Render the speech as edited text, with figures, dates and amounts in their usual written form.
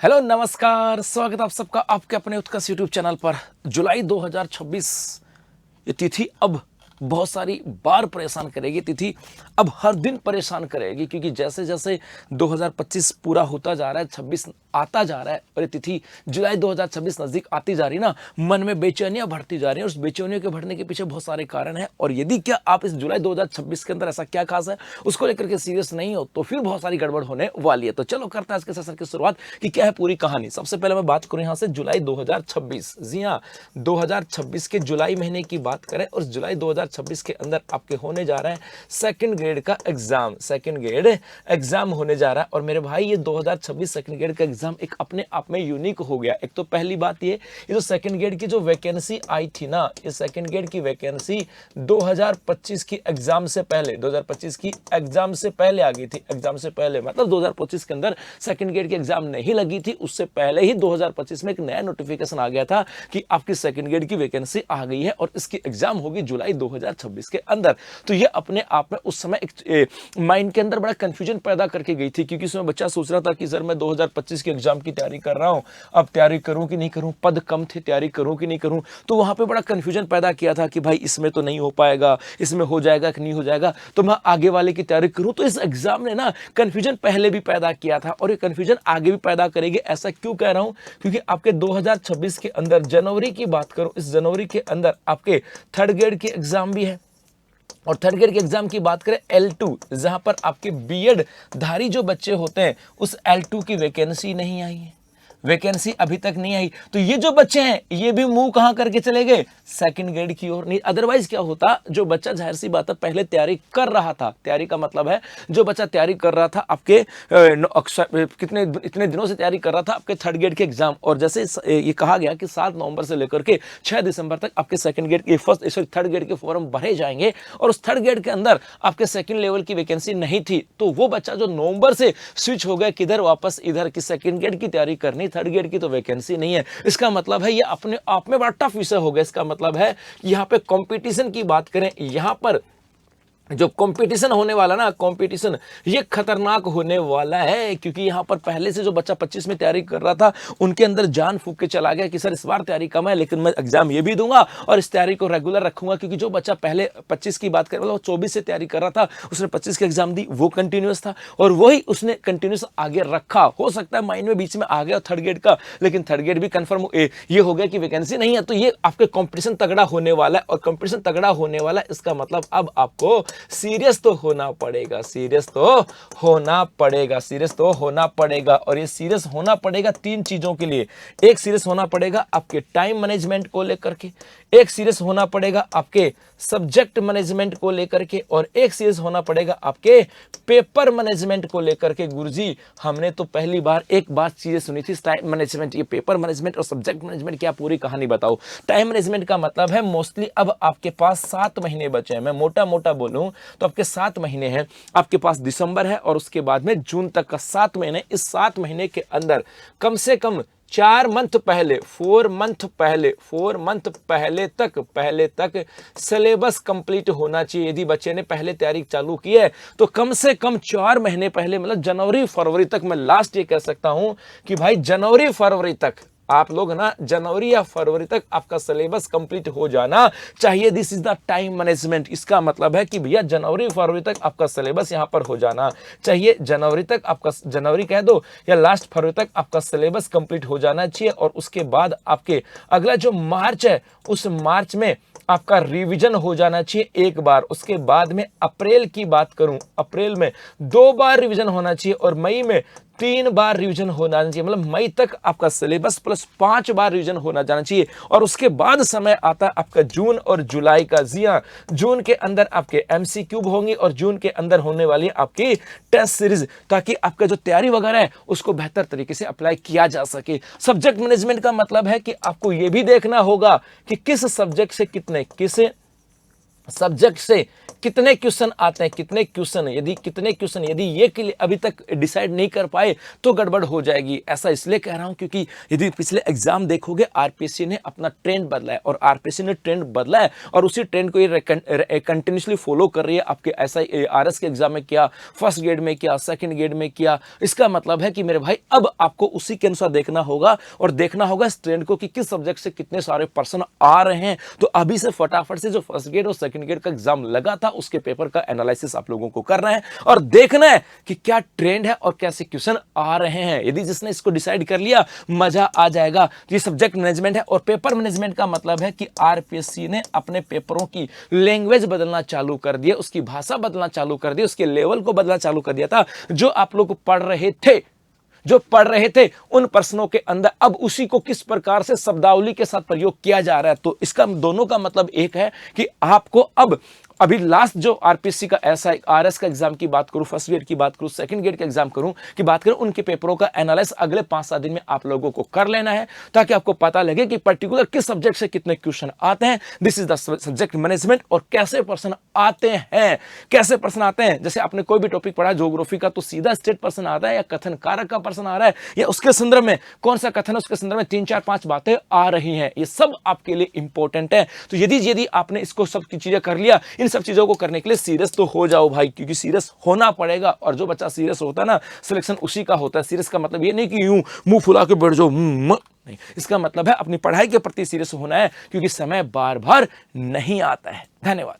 Hello नमस्कार, स्वागत आप सबका आपके अपने उत्कर्ष यूट्यूब चैनल पर। जुलाई 2026 ये तिथि अब बहुत सारी बार परेशान करेगी। तिथि अब हर दिन परेशान करेगी, क्योंकि जैसे जैसे 2025 पूरा होता जा रहा है, 26 आता जा रहा है और ये तिथि जुलाई 2026 नजदीक आती जा रही ना, मन में बेचैनियां बढ़ती जा रही हैं। और उस बेचैनियों के बढ़ने के पीछे बहुत सारे कारण हैं। और यदि क्या आप इस जुलाई 2026 के अंदर ऐसा क्या खास है उसको लेकर के सीरियस नहीं हो तो फिर बहुत सारी गड़बड़ होने वाली है। तो चलो करते हैं आज के सेशन की शुरुआत कि क्या है पूरी कहानी। सबसे पहले मैं बात करूं यहां से जुलाई 2026। जी हाँ, 2026 के जुलाई महीने की बात करें और जुलाई 2026 के अंदर आपके होने जा रहा है सेकंड ग्रेड का एग्जाम। सेकंड ग्रेड एग्जाम होने जा रहा है। और मेरे भाई ये 2026 सेकंड ग्रेड का एग्जाम एक अपने आप में यूनिक हो गया। एक तो पहली बात ये जो सेकंड ग्रेड की जो वैकेंसी आई थी ना, ये सेकंड ग्रेड की वैकेंसी 2025 की एग्जाम से पहले 2025 की एग्जाम से पहले आ गई थी। एग्जाम से पहले मतलब 2025 के अंदर सेकंड ग्रेड की एग्जाम नहीं लगी थी, उससे पहले ही 2025 में एक नया नोटिफिकेशन आ गया था कि आपकी सेकंड ग्रेड की वैकेंसी आ गई है और इसकी एग्जाम होगी जुलाई 2026 के अंदर। तो ये अपने आप में उस समय एक माइंड के अंदर बड़ा कंफ्यूजन पैदा करके गई थी, क्योंकि उसमें बच्चा सोच रहा था कि सर मैं 2025 के एग्जाम की तैयारी कर रहा हूं, अब तैयारी करूं कि नहीं करूं, पद कम थे, तैयारी करूं कि नहीं करूं। तो वहां पे बड़ा कंफ्यूजन पैदा किया था कि भाई इसमें तो नहीं हो पाएगा, इसमें हो जाएगा कि नहीं हो जाएगा, तो मैं आगे वाले की तैयारी करूं। तो इस एग्जाम ने ना कंफ्यूजन पहले भी पैदा किया था और ये कंफ्यूजन आगे भी पैदा करेगी। ऐसा क्यों कह रहा हूं? क्योंकि आपके 2026 के अंदर जनवरी की बात करो, इस जनवरी के अंदर आपके थर्ड ग्रेड के एग्जाम भी है। और थर्ड ग्रेड के एग्जाम की बात करें L2, जहां पर आपके बीएड धारी जो बच्चे होते हैं उस L2 की वैकेंसी नहीं आई है, वैकेंसी अभी तक नहीं आई। तो ये जो बच्चे हैं ये भी मुंह कहां करके चले गए? सेकंड ग्रेड की ओर। नहीं अदरवाइज क्या होता, जो बच्चा जाहिर सी बात है पहले तैयारी कर रहा था, तैयारी का मतलब है जो बच्चा तैयारी कर रहा था आपके कितने इतने दिनों से तैयारी कर रहा था आपके थर्ड ग्रेड के एग्जाम। और जैसे ये कहा गया कि 7 नवंबर से लेकर के 6 दिसंबर तक आपके सेकंड ग्रेड के थर्ड ग्रेड के फॉर्म भरे जाएंगे और उस थर्ड ग्रेड के अंदर आपके सेकंड लेवल की वैकेंसी नहीं थी, तो वो बच्चा जो नवंबर से स्विच हो गया किधर, वापस इधर की सेकंड ग्रेड की तैयारी करनी, थर्ड ग्रेड की तो वैकेंसी नहीं है। इसका मतलब है ये अपने आप में बड़ा टफ विषय हो गया। इसका मतलब है यहां पे कंपटीशन की बात करें, यहां पर जो कंपटीशन होने वाला ना, कंपटीशन ये खतरनाक होने वाला है। क्योंकि यहां पर पहले से जो बच्चा 25 में तैयारी कर रहा था उनके अंदर जान फूंक के चला गया कि सर इस बार तैयारी कम है लेकिन मैं एग्जाम ये भी दूंगा और इस तैयारी को रेगुलर रखूंगा। क्योंकि जो बच्चा पहले 25 की बात कर, मतलब 24 से तैयारी कर रहा था, उसने 25 के एग्जाम दी, वो कंटिन्यूस था और वही उसने कंटिन्यूस आगे रखा। हो सकता है माइंड में बीच में आ गया थर्ड ग्रेड का, लेकिन थर्ड ग्रेड भी कंफर्म ये हो गया कि वैकेंसी नहीं है। तो ये आपके कंपटीशन तगड़ा होने वाला है और कंपटीशन तगड़ा होने वाला है, इसका मतलब अब आपको सीरियस तो होना पड़ेगा, सीरियस तो होना पड़ेगा, सीरियस तो होना पड़ेगा। और ये सीरियस होना पड़ेगा 3 चीजों के लिए। एक सीरियस होना पड़ेगा आपके टाइम मैनेजमेंट को लेकर के, एक सीरियस होना पड़ेगा आपके सब्जेक्ट मैनेजमेंट को लेकर के, और एक सीरियस होना पड़ेगा आपके पेपर मैनेजमेंट को लेकर के। गुरुजी हमने तो पहली बार एक बात चीजें सुनी थी, टाइम मैनेजमेंट, ये पेपर मैनेजमेंट और सब्जेक्ट मैनेजमेंट, क्या पूरी कहानी बताओ। टाइम मैनेजमेंट का मतलब है मोस्टली अब आपके पास 7 महीने बचे हैं। मैं मोटा मोटा बोलूं तो आपके 7 महीने हैं, आपके पास दिसंबर है और उसके बाद में जून तक का 7 महीने। इस 7 महीने के अंदर कम से कम 4 मंथ पहले, 4 मंथ पहले तक सिलेबस कंप्लीट होना चाहिए। यदि बच्चे ने पहले तैयारी चालू की है तो कम से कम 4 महीने पहले, मतलब जनवरी फरवरी तक, मैं लास्ट ये कह सकता हूं कि भाई जनवरी फरवरी तक आप लोग ना, जनवरी या फरवरी तक आपका सिलेबस कंप्लीट हो जाना चाहिए। This is the time management. इसका मतलब है कि भैया जनवरी फरवरी तक आपका सिलेबस यहां पर हो जाना चाहिए। जनवरी तक आपका, जनवरी कह दो या लास्ट फरवरी तक आपका सिलेबस कंप्लीट हो जाना चाहिए। और उसके बाद आपके अगला जो मार्च है उस मार्च में आपका रिवीजन हो जाना चाहिए एक बार। उसके बाद में अप्रैल की बात करूं, अप्रैल में 2 बार रिवीजन होना चाहिए और मई में 3 बार रिवीजन होना चाहिए। मतलब मई तक आपका सिलेबस प्लस 5 बार रिवीजन होना जाना चाहिए। और उसके बाद समय आता है आपका जून और जुलाई का। जी हां, जून के अंदर आपके MCQ होंगी और जून के अंदर होने वाली आपकी टेस्ट सीरीज, ताकि आपका जो तैयारी वगैरह है उसको बेहतर तरीके से अप्लाई किया जा सके। सब्जेक्ट मैनेजमेंट का मतलब है कि आपको यह भी देखना होगा कि किस सब्जेक्ट से कितने क्वेश्चन आते हैं, कितने क्वेश्चन यदि ये के लिए अभी तक डिसाइड नहीं कर पाए तो गड़बड़ हो जाएगी। ऐसा इसलिए कह रहा हूं क्योंकि यदि पिछले एग्जाम देखोगे आरपीएससी ने अपना ट्रेंड बदला है, और आरपीएससी ने ट्रेंड बदला है और उसी ट्रेंड को ये कंटिन्यूसली फॉलो कर रही है। आपके ऐसा आरएस के एग्जाम में किया, फर्स्ट ग्रेड में किया, सेकंड ग्रेड में किया। इसका मतलब है कि मेरे भाई अब आपको उसी के अनुसार देखना होगा और देखना होगा इस ट्रेंड को कि किस सब्जेक्ट से कितने सारे पर्सन आ रहे हैं। तो अभी से फटाफट से जो फर्स्ट ग्रेड और सेकंड ग्रेड का एग्जाम लगा था उसके पेपर का एनालिसिस आप लोगों को करना है और देखना है कि क्या ट्रेंड है और कैसे क्वेश्चन आ रहे हैं। यदि जिसने इसको डिसाइड कर लिया मजा आ जाएगा। ये सब्जेक्ट मैनेजमेंट है, और पेपर मैनेजमेंट का मतलब है कि आरपीएससी ने अपने पेपरों की लैंग्वेज बदलना चालू कर दिया, उसकी भाषा बदलना चालू कर दी, उसके लेवल को बदलना चालू कर दिया था। जो आप लोग पढ़ रहे थे उन प्रश्नों के अंदर अब उसी को किस प्रकार से शब्दावली के साथ प्रयोग किया जा रहा है। तो इसका दोनों का मतलब एक है कि आपको अब अभी लास्ट जो आरपीएससी का ऐसा आरएस का एग्जाम की बात करूं, फर्स्ट ग्रेड की बात करूं, सेकंड ग्रेड का एग्जाम की बात करूं, उनके पेपरों का एनालिसिस अगले 5-7 दिन में आप लोगों को कर लेना है ताकि आपको पता लगे कि पर्टिकुलर किस सब्जेक्ट से कितने क्वेश्चन आते हैं। This is the subject management. और कैसे प्रश्न आते हैं, जैसे आपने कोई भी टॉपिक पढ़ा ज्योग्राफी का तो सीधा स्टेट प्रश्न आता है या कथन कारक का प्रश्न आ रहा है या उसके संदर्भ में कौन सा कथन है, उसके संदर्भ में 3-4-5 बातें आ रही हैं। ये सब आपके लिए इंपॉर्टेंट है। तो यदि आपने इसको सब की चीजें कर लिया, इन सब चीजों को करने के लिए सीरियस तो हो जाओ भाई, क्योंकि सीरियस होना पड़ेगा। और जो बच्चा सीरियस होता है ना, सिलेक्शन उसी का होता है। सीरियस का मतलब ये नहीं कि यूं मुंह फुला के बैठ जाओ, नहीं। इसका मतलब है अपनी पढ़ाई के प्रति सीरियस होना है, क्योंकि समय बार बार नहीं आता है। धन्यवाद।